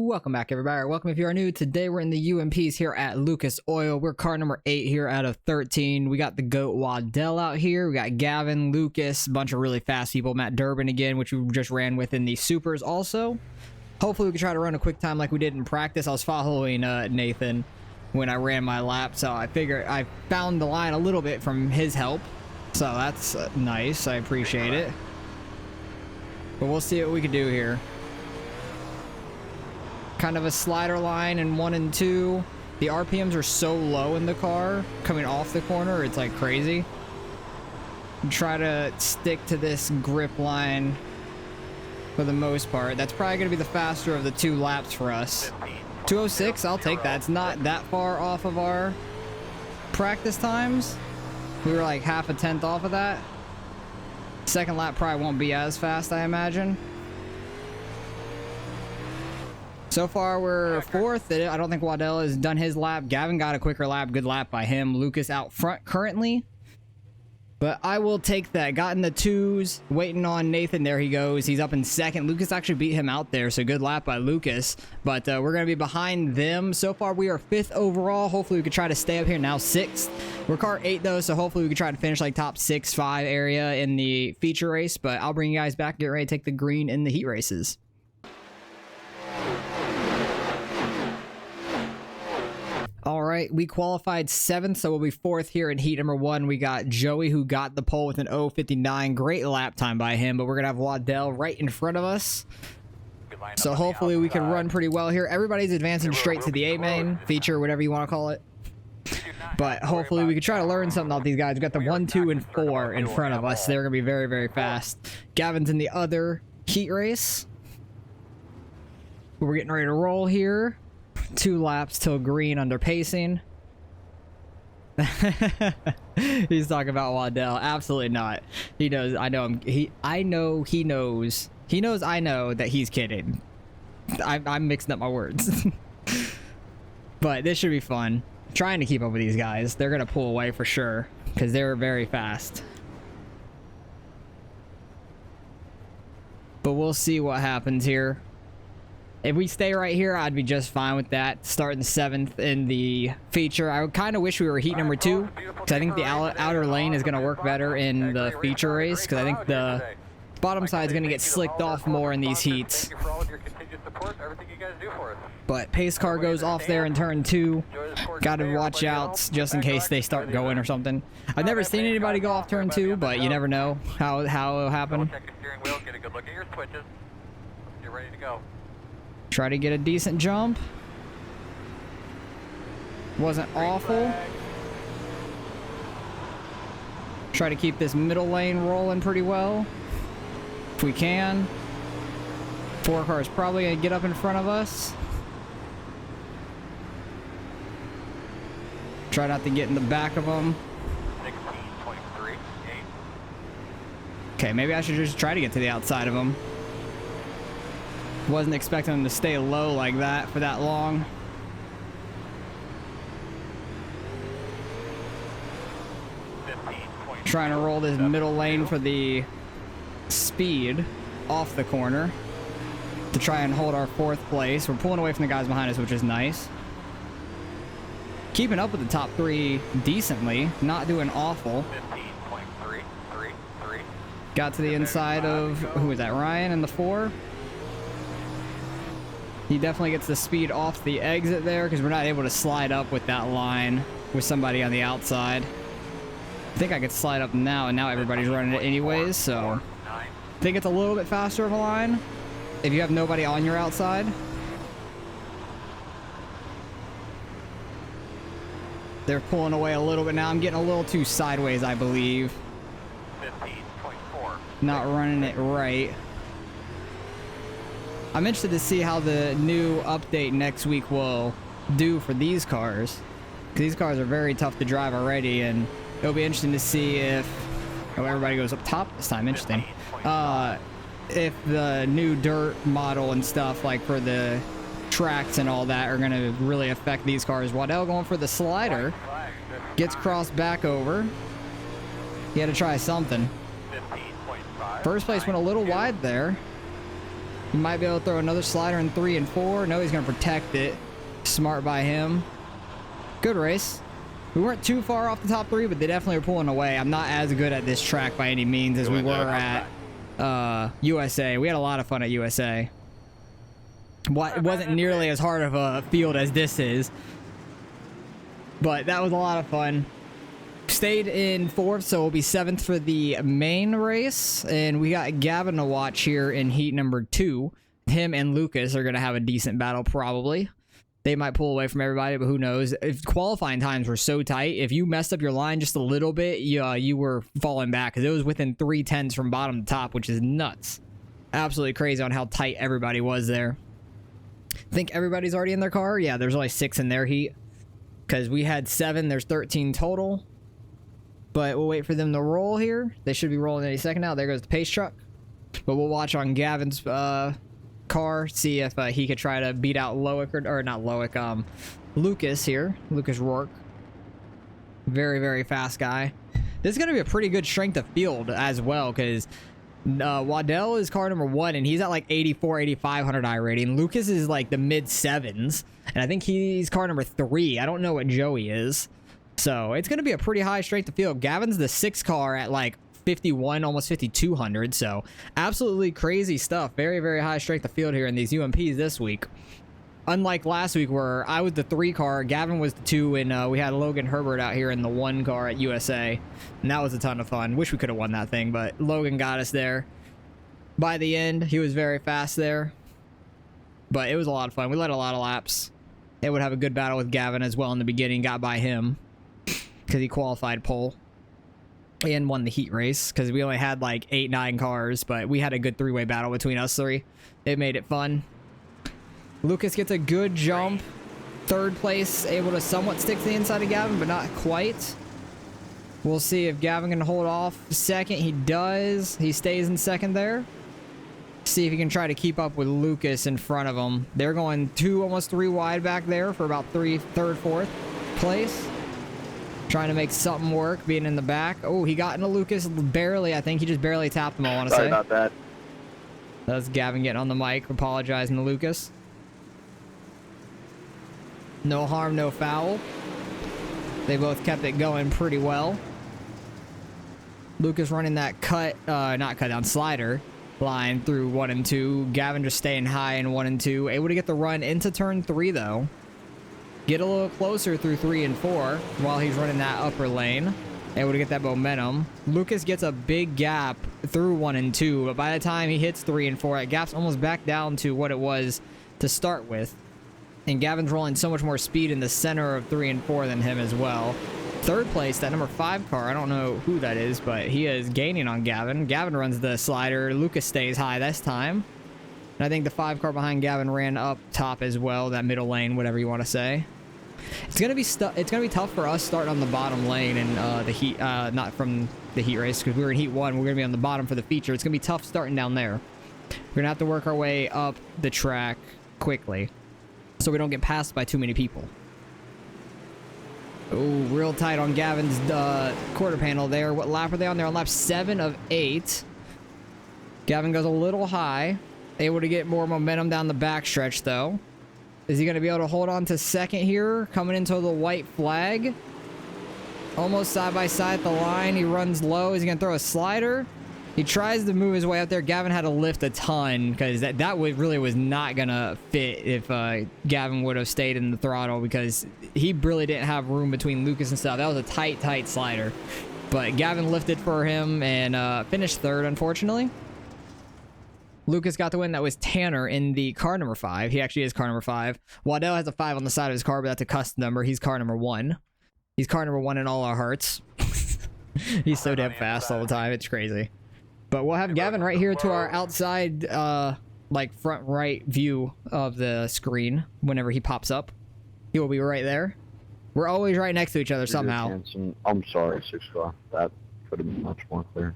Welcome back, everybody. Welcome if you are new. Today we're in the UMPs here at Lucas Oil. We're car number 8 here out of 13. We got the GOAT Waddell out here. We got Gavin, Lucas, a bunch of really fast people. Matt Durbin again, which we just ran with in the supers also. Hopefully we can try to run a quick time like we did in practice. I was following Nathan when I ran my lap, so I figured I found the line a little bit from his help. So that's nice. I appreciate it. But we'll see what we can do here. Kind of a slider line in 1 and 2. The RPMs are so low in the car coming off the corner, it's like crazy. Try to stick to this grip line for the most part. That's probably going to be the faster of the 2 laps for us. 2:06, I'll take that. It's not that far off of our practice times. We were like half a tenth off of that. Second lap probably won't be as fast, I imagine. So far, we're 4th. I don't think Waddell has done his lap. Gavin got a quicker lap. Good lap by him. Lucas out front currently. But I will take that. Got in the 2s. Waiting on Nathan. There he goes. He's up in 2nd. Lucas actually beat him out there. So good lap by Lucas. But we're going to be behind them. So far, we are 5th overall. Hopefully, we could try to stay up here. Now 6th. We're car 8, though. So hopefully, we could try to finish like top 6, 5 area in the feature race. But I'll bring you guys back. Get ready to take the green in the heat races. All right, we qualified 7th, so we'll be 4th here in heat number 1. We got Joey, who got the pole with an 0:59. Great lap time by him, but we're going to have Waddell right in front of us. So hopefully we can run pretty well here. Everybody's advancing straight to the A-main feature, whatever you want to call it. But hopefully we can try to learn something off these guys. We've got the 1, 2, and 4 in front of us. They're going to be very, very fast. Gavin's in the other heat race. We're getting ready to roll here. 2 laps till green under pacing. He's talking about Waddell. Absolutely not. He knows. I know him. I know he knows. He knows I know that he's kidding. I'm mixing up my words. But this should be fun. Trying to keep up with these guys. They're gonna pull away for sure because they're very fast. But we'll see what happens here. If we stay right here, I'd be just fine with that. Starting 7th in the feature. I kind of wish we were heat number 2, because I think the outer lane is going to work better in the feature race, because I think the bottom side is going to get slicked off more in these heats. But pace car goes off there in turn 2. Got to watch out just in case they start going or something. I've never seen anybody go off turn 2, but you never know how it'll happen. Get ready to go. Try to get a decent jump. Wasn't awful. Try to keep this middle lane rolling pretty well. If we can. 4 cars probably going to get up in front of us. Try not to get in the back of them. 16.38. Okay, maybe I should just try to get to the outside of them. Wasn't expecting them to stay low like that for that long. Trying to roll this middle lane for the speed off the corner to try and hold our 4th place. We're pulling away from the guys behind us, which is nice. Keeping up with the top 3 decently, not doing awful. 15.333. Got to the inside of, who was that, Ryan in the 4? He definitely gets the speed off the exit there because we're not able to slide up with that line with somebody on the outside. I think I could slide up now, and now everybody's running it anyways, so I think it's a little bit faster of a line if you have nobody on your outside. They're pulling away a little bit now. I'm getting a little too sideways, I believe. 15.4. Not running it right. I'm interested to see how the new update next week will do for these cars. These cars are very tough to drive already, and it'll be interesting to see if... Oh, everybody goes up top this time. Interesting. If the new dirt model and stuff, like for the tracks and all that, are going to really affect these cars. Waddell going for the slider. Gets crossed back over. He had to try something. First place went a little wide there. He might be able to throw another slider in 3 and 4. No, he's going to protect it. Smart by him. Good race. We weren't too far off the top 3, but they definitely were pulling away. I'm not as good at this track by any means as we were at USA. We had a lot of fun at USA. It wasn't nearly as hard of a field as this is, but that was a lot of fun. Stayed in 4th, so we'll be 7th for the main race, and we got Gavin to watch here in heat number 2. Him and Lucas are going to have a decent battle probably. They might pull away from everybody, but who knows? If qualifying times were so tight, if you messed up your line just a little bit, you were falling back because it was within 3/10 from bottom to top, which is nuts. Absolutely crazy on how tight everybody was there. I think everybody's already in their car. Yeah, there's only 6 in their heat because we had 7. There's 13 total. But we'll wait for them to roll here. They should be rolling any second now. There goes the pace truck. But we'll watch on Gavin's car, see if he could try to beat out Loic, or not Loic, Lucas here. Lucas Rourke. Very, very fast guy. This is going to be a pretty good strength of field as well, because Waddell is car number 1, and he's at like 84, 8500 iRating. Lucas is like the mid-7s, and I think he's car number 3. I don't know what Joey is. So it's going to be a pretty high strength of field. Gavin's the 6th car at like 51, almost 5200. So absolutely crazy stuff. Very, very high strength of field here in these UMPs this week. Unlike last week where I was the 3 car, Gavin was the 2, and we had Logan Herbert out here in the 1 car at USA. And that was a ton of fun. Wish we could have won that thing, but Logan got us there. By the end, he was very fast there. But it was a lot of fun. We led a lot of laps. They would have a good battle with Gavin as well in the beginning. Got by him because he qualified pole and won the heat race because we only had like 8, 9 cars, but we had a good 3-way battle between us 3. It made it fun. Lucas gets a good jump. 3rd place, able to somewhat stick to the inside of Gavin, but not quite. We'll see if Gavin can hold off 2nd. He does. He stays in 2nd there. See if he can try to keep up with Lucas in front of him. They're going 2, almost 3 wide back there for about 3rd, 4th place. Trying to make something work, being in the back. Oh, he got into Lucas barely. I think he just barely tapped him, I want to say. Sorry about that. That's Gavin getting on the mic, apologizing to Lucas. No harm, no foul. They both kept it going pretty well. Lucas running that not cut down, slider line through 1 and 2. Gavin just staying high in 1 and 2. Able to get the run into turn 3, though. Get a little closer through 3 and 4 while he's running that upper lane. Able to get that momentum. Lucas gets a big gap through 1 and 2, but by the time he hits 3 and 4, that gap's almost back down to what it was to start with. And Gavin's rolling so much more speed in the center of 3 and 4 than him as well. 3rd place, that number 5 car, I don't know who that is, but he is gaining on Gavin. Gavin runs the slider. Lucas stays high this time. And I think the 5 car behind Gavin ran up top as well, that middle lane, whatever you want to say. It's gonna be tough for us starting on the bottom lane in the heat, not from the heat race because we were in heat 1. We're gonna be on the bottom for the feature. It's gonna be tough starting down there. We're gonna have to work our way up the track quickly, so we don't get passed by too many people. Oh, real tight on Gavin's quarter panel there. What lap are they on? They're on lap 7 of 8. Gavin goes a little high, able to get more momentum down the backstretch though. Is he going to be able to hold on to 2nd here? Coming into the white flag. Almost side by side at the line. He runs low. Is he going to throw a slider? He tries to move his way up there. Gavin had to lift a ton because that really was not going to fit if Gavin would have stayed in the throttle because he really didn't have room between Lucas and stuff. That was a tight, tight slider. But Gavin lifted for him and finished 3rd, unfortunately. Lucas got the win. That was Tanner in the car number 5. He actually is car number 5. Waddell has a 5 on the side of his car, but that's a custom number. He's car number 1. He's car number 1 in all our hearts. He's so damn fast all the time. It's crazy. But we'll have Gavin right here to our outside, like front right view of the screen whenever he pops up. He will be right there. We're always right next to each other somehow. I'm sorry, 6 car. That could have been much more clear.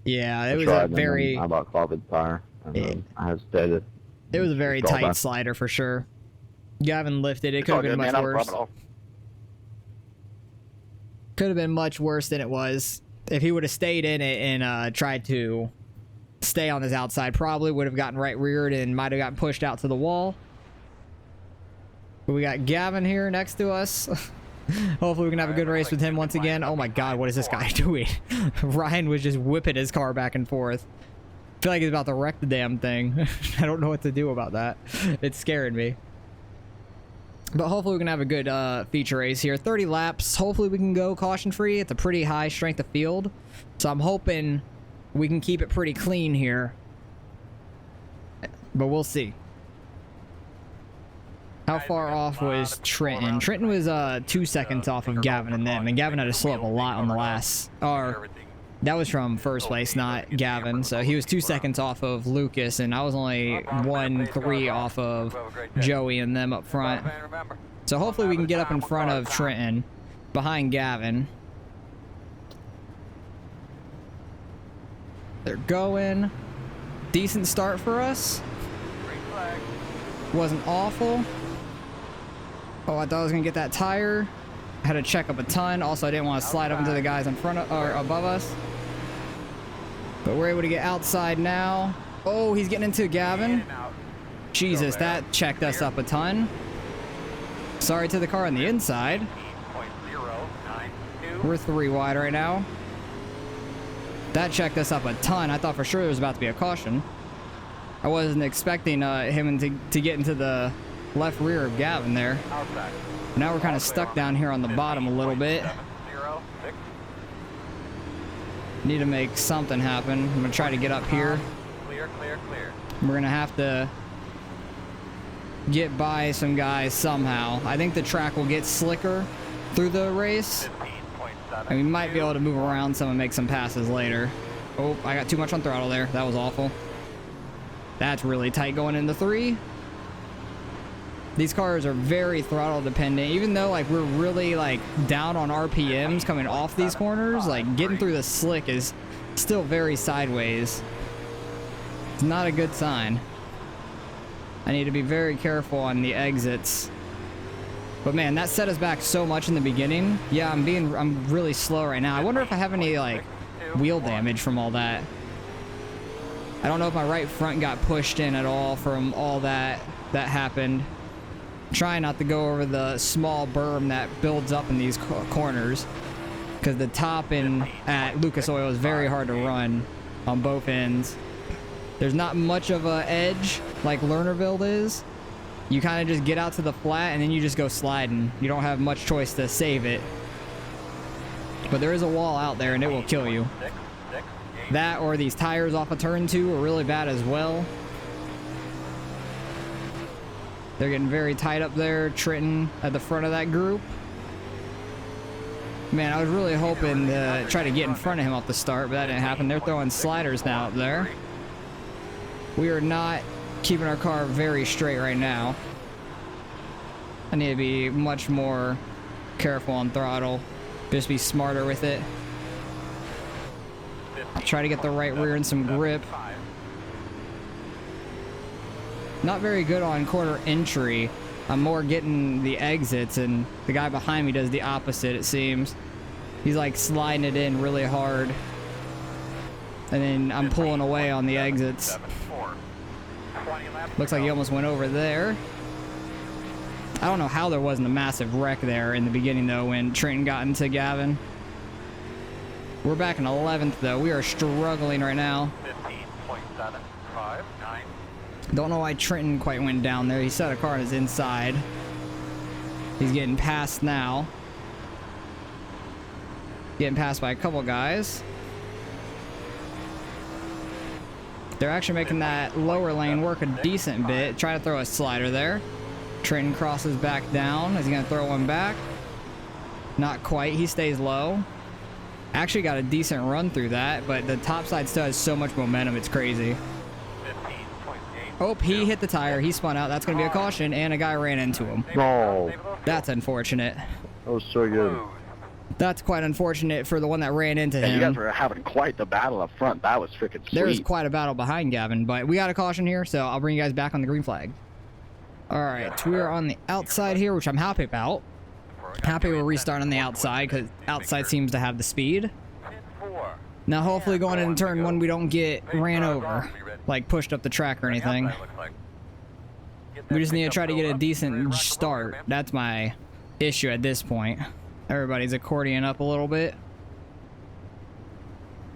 Yeah, it was a very... I about clogged the tire. And I hesitated. It was a very tight slider for sure. Gavin lifted. It could have been much worse. Could have been much worse than it was if he would have stayed in it and tried to stay on this outside. Probably would have gotten right reared and might have gotten pushed out to the wall. But we got Gavin here next to us. Hopefully we can have a good race with him once again. Oh my god, what is this guy doing? Ryan was just whipping his car back and forth. I feel like he's about to wreck the damn thing. I don't know what to do about that. It's scaring me. But hopefully we can have a good feature race here. 30 laps. Hopefully we can go caution free. It's a pretty high strength of field. So I'm hoping we can keep it pretty clean here. But we'll see. How far off was Trenton? Trenton was 2 seconds off of Gavin and them. And Gavin had to slow up a lot on the last... Or, that was from first place, not Gavin. So he was 2 seconds off of Lucas. And I was only 1-3 off of Joey and them up front. So hopefully we can get up in front of Trenton. Behind Gavin. They're going. Decent start for us. Wasn't awful. Oh, I thought I was gonna get that tire. I had to check up a ton. Also, I didn't want to slide up into the guys in front of or above us. But we're able to get outside now. Oh, he's getting into Gavin. Jesus, that checked us up a ton. Sorry to the car on the inside. We're 3 wide right now. That checked us up a ton. I thought for sure there was about to be a caution. I wasn't expecting him to get into the left rear of Gavin there. Now we're kind of stuck down here on the bottom a little bit. Need to make something happen. I'm going to try to get up here. Clear. We're going to have to get by some guys somehow. I think the track will get slicker through the race. And we might be able to move around some and make some passes later. Oh, I got too much on throttle there. That was awful. That's really tight going into 3. These cars are very throttle dependent. Even though like we're really like down on RPMs coming off these corners, like getting through the slick is still very sideways. It's not a good sign. I need to be very careful on the exits. But man, that set us back so much in the beginning. Yeah, I'm really slow right now. I wonder if I have any like wheel damage from all that. I don't know if my right front got pushed in at all from all that happened. Try not to go over the small berm that builds up in these corners, because the top in at Lucas Oil is very hard to run on both ends. There's not much of a edge like Lernerville is. You kind of just get out to the flat and then you just go sliding. You don't have much choice to save it. But there is a wall out there and it will kill you. That or these tires off of turn 2 are really bad as well. They're getting very tight up there. Trenton at the front of that group. Man, I was really hoping to try to get in front of him off the start, but that didn't happen. They're throwing sliders now up there. We are not keeping our car very straight right now. I need to be much more careful on throttle. Just be smarter with it. Try to get the right rear and some grip. Not very good on corner entry. I'm more getting the exits, and the guy behind me does the opposite, it seems. He's like sliding it in really hard. And then I'm pulling away on the exits. Looks like he almost went over there. I don't know how there wasn't a massive wreck there in the beginning, though, when Trenton got into Gavin. We're back in 11th, though. We are struggling right now. 15.759. Don't know why Trenton quite went down there. He set a car on his inside. He's getting passed now. Getting passed by a couple guys. They're actually making that lower lane work a decent bit. Try to throw a slider there. Trenton crosses back down. Is he going to throw one back? Not quite. He stays low. Actually got a decent run through that, but the topside still has so much momentum, it's crazy. Oh, he hit the tire. He spun out. That's going to be a caution, and a guy ran into him. No. That's unfortunate. That was so good. That's quite unfortunate for the one that ran into him. You guys were having quite the battle up front. That was freaking sweet. There's quite a battle behind Gavin, but we got a caution here, so I'll bring you guys back on the green flag. All right, we are on the outside here, which I'm happy about. Happy we're restarting on the outside, because outside seems to have the speed. Now hopefully going into turn 1 we don't get ran over, like pushed up the track or anything. We just need to try to get a decent start. That's my issue at this point. Everybody's accordion up a little bit.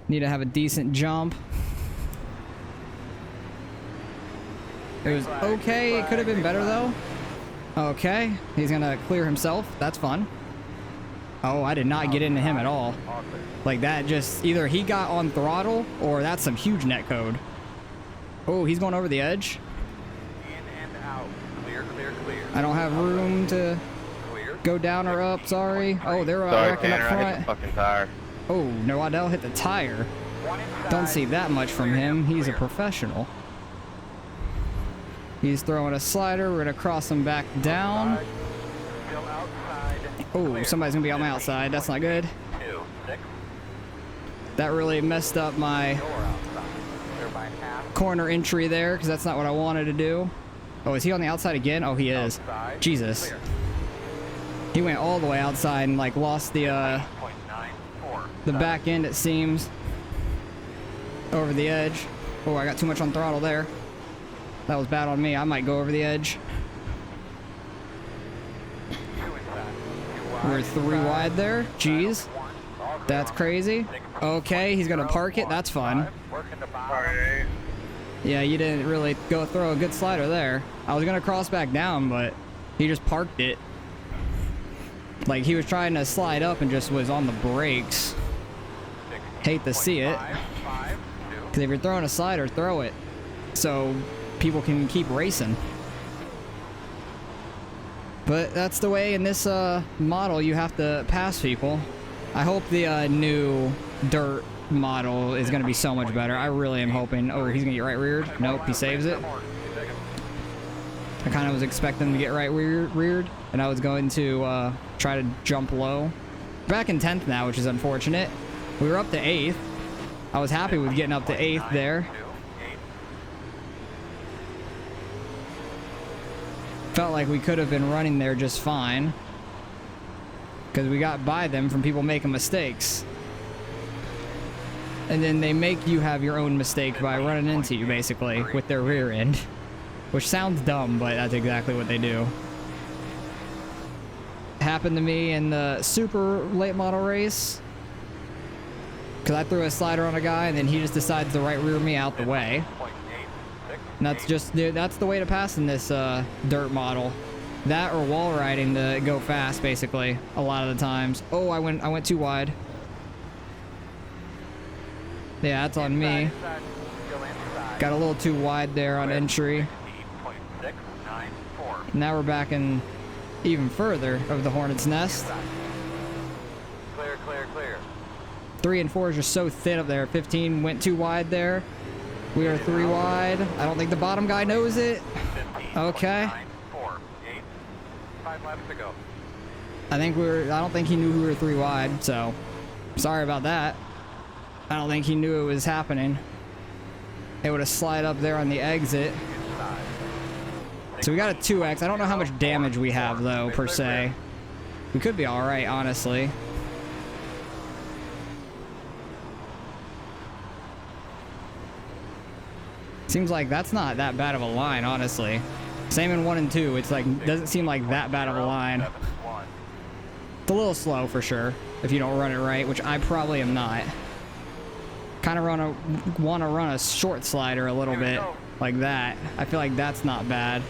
Need to have a decent jump. It was okay. It could have been better though. Okay, he's gonna clear himself. That's fun. Oh, I did not get into him at all. Like that, just either he got on throttle or that's some huge net code. Oh, he's going over the edge. In and out. Clear, clear, clear. I don't have room to go down or up. Sorry. Oh, they're wrecking up Tanner, I hit the front. fucking tire. Oh, no, Waddell hit the tire. Don't see that much from him. He's a professional. He's throwing a slider. We're gonna cross him back down. Still outside. Oh, somebody's gonna be on my outside. That's not good. 2, 6, That really messed up my you're outside. Clear by half. corner entry there because that's not what I wanted to do. Oh, is he on the outside again? Oh, he is. Outside. Jesus. Clear. He went all the way outside and like lost the 0.94. back end, it seems. Over the edge. Oh, I got too much on throttle there. That was bad on me. I might go over the edge. We're 3 wide there. Jeez. That's crazy. Okay, he's gonna park it. That's fun. Working the bottom. Yeah, you didn't really go throw a good slider there. I was gonna cross back down, but he just parked it. Like he was trying to slide up and just was on the brakes. Hate to see it. 5, 2. Because if you're throwing a slider, throw it. So people can keep racing. But that's the way in this model you have to pass people. I hope the new dirt model is going to be so much better. I really am hoping. Oh, he's going to get right reared. Nope, he saves it. I kind of was expecting him to get right reared, and I was going to try to jump low. Back in 10th now, which is unfortunate. We were up to 8th. I was happy with getting up to 8th there. Felt like we could have been running there just fine. Because we got by them from people making mistakes. And then they make you have your own mistake by running into you, basically, with their rear end. Which sounds dumb, but that's exactly what they do. Happened to me in the super late model race. Because I threw a slider on a guy, and then he just decides to right rear me out the way. And that's the way to pass in this dirt model. That or wall riding to go fast, basically, a lot of the times. Oh, I went too wide. Yeah, that's on me. Got a little too wide there on entry. Now we're back in even further of the Hornet's Nest. Clear, clear, clear. 3 and 4 is just so thin up there. 15 went too wide there. We are 3 wide. I don't think the bottom guy knows it. Okay. 4, 8, 5 laps to go. I don't think he knew we were 3 wide, so sorry about that. I don't think he knew it was happening. It would have slid up there on the exit. So we got a 2X. I don't know how much damage we have though, per se. We could be alright, honestly. Seems like that's not that bad of a line, honestly. Same in 1 and 2. It's like, doesn't seem like that bad of a line. It's a little slow for sure, if you don't run it right, which I probably am not. Kind of want to run a short slider a little bit, like that. I feel like that's not bad.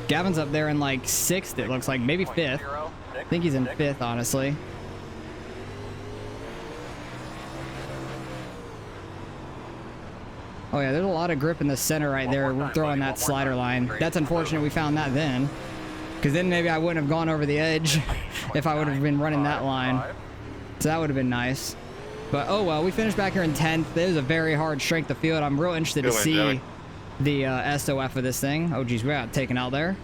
Gavin's up there in like 6th, it looks like, maybe 5th. I think he's in 5th, honestly. Oh yeah, there's a lot of grip in the center right there. We're throwing that slider line. That's unfortunate we found that then. Because then maybe I wouldn't have gone over the edge if I would have been running that line. So that would have been nice. But oh well, we finished back here in 10th. It was a very hard strength of field. I'm real interested to see the SOF of this thing. Oh geez, we got taken out there.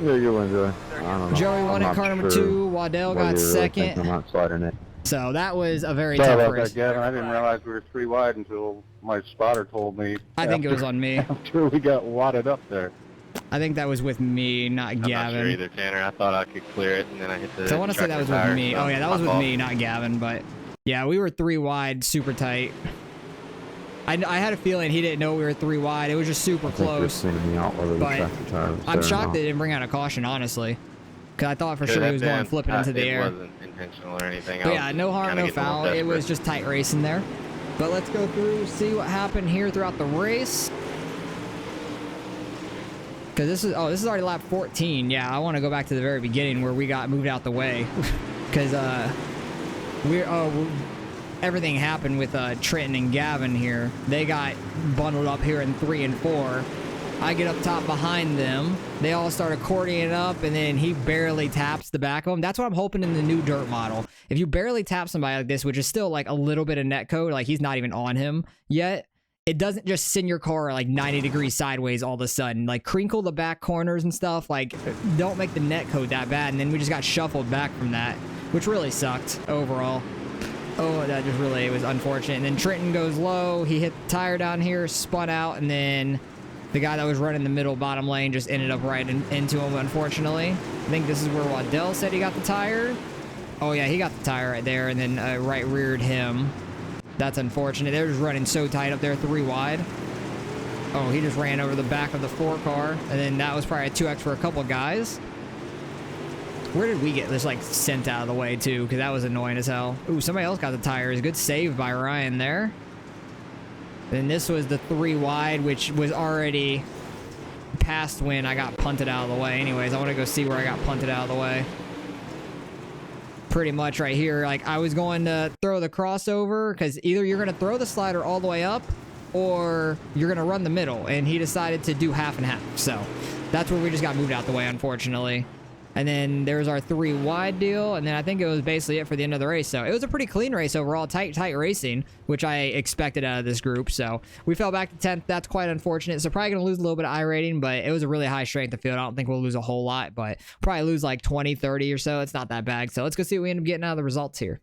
Yeah, you win, Joey. I don't know. Joey won in car number 2. Waddell got second. I'm not sliding it. So that was a very Sorry tough about race. that, Gavin. I didn't realize we were 3 wide until my spotter told me. I think it was on me. After we got wadded up there. I think that was with me, not Gavin. I'm not sure either, Tanner. I thought I could clear it, and then I hit the. So I want to say that was with me. Oh yeah, that was with me, not Gavin, but Yeah, we were 3 wide, super tight. I had a feeling he didn't know we were 3 wide. It was just super close. But I'm shocked they didn't bring out a caution, honestly. Because I thought for sure he was going flipping into the air. It wasn't intentional or anything. But yeah, no harm, no foul. It was just tight racing there. But let's go through, see what happened here throughout the race. Because this is already lap 14. Yeah, I want to go back to the very beginning where we got moved out the way. Because everything happened with Trenton and Gavin here. They got bundled up here in 3 and 4. I get up top behind them. They all start accordioning up, and then he barely taps the back of them. That's what I'm hoping in the new dirt model. If you barely tap somebody like this, which is still like a little bit of net code, like he's not even on him yet, it doesn't just send your car like 90 degrees sideways all of a sudden. Like crinkle the back corners and stuff. Like don't make the net code that bad. And then we just got shuffled back from that, which really sucked overall. Oh, that just really, it was unfortunate. And then Trenton goes low. He hit the tire down here, spun out, and then the guy that was running the middle bottom lane just ended up right into him, unfortunately. I think this is where Waddell said he got the tire. Oh, yeah, he got the tire right there, and then right reared him. That's unfortunate. They're just running so tight up there, 3 wide. Oh, he just ran over the back of the 4 car, and then that was probably a 2X for a couple guys. Where did we get this, like, sent out of the way, too? Because that was annoying as hell. Ooh, somebody else got the tires. Good save by Ryan there. Then this was the 3 wide, which was already past when I got punted out of the way. Anyways, I want to go see where I got punted out of the way. Pretty much right here. Like, I was going to throw the crossover, because either you're going to throw the slider all the way up, or you're going to run the middle. And he decided to do half and half. So, that's where we just got moved out the way, unfortunately. And then there's our 3 wide deal. And then I think it was basically it for the end of the race. So it was a pretty clean race overall. Tight racing, which I expected out of this group. So we fell back to 10th. That's quite unfortunate. So probably going to lose a little bit of iRating, but it was a really high strength of field. I don't think we'll lose a whole lot, but probably lose like 20, 30 or so. It's not that bad. So let's go see what we end up getting out of the results here.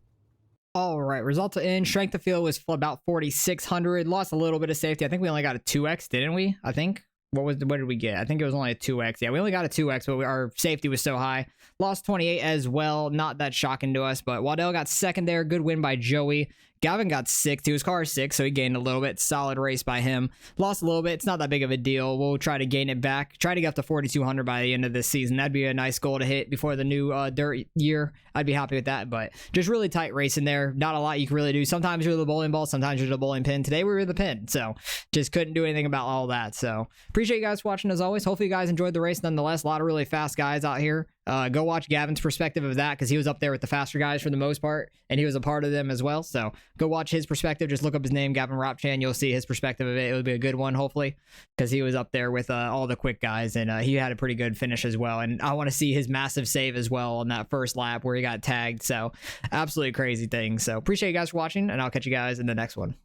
All right, results in. Strength of field was about 4,600. Lost a little bit of safety. I think we only got a 2X, didn't we? I think. What did we get? I think it was only a 2X. Yeah, we only got a 2X, but our safety was so high. Lost 28 as well. Not that shocking to us, but Waddell got second there. Good win by Joey. Gavin got 6th. He was car 6, so he gained a little bit. Solid race by him. Lost a little bit. It's not that big of a deal. We'll try to gain it back. Try to get up to 4,200 by the end of this season. That'd be a nice goal to hit before the new dirt year. I'd be happy with that, but just really tight racing there. Not a lot you can really do. Sometimes you're the bowling ball. Sometimes you're the bowling pin. Today we were the pin, so just couldn't do anything about all that. So appreciate you guys watching as always. Hopefully you guys enjoyed the race nonetheless. A lot of really fast guys out here. Go watch Gavin's perspective of that, because he was up there with the faster guys for the most part, and he was a part of them as well. So go watch his perspective. Just look up his name, Gavin Ropchan. You'll see his perspective of it. It'll be a good one, hopefully, because he was up there with all the quick guys, and he had a pretty good finish as well. And I want to see his massive save as well on that first lap where he got tagged. So absolutely crazy thing. So appreciate you guys for watching, and I'll catch you guys in the next one.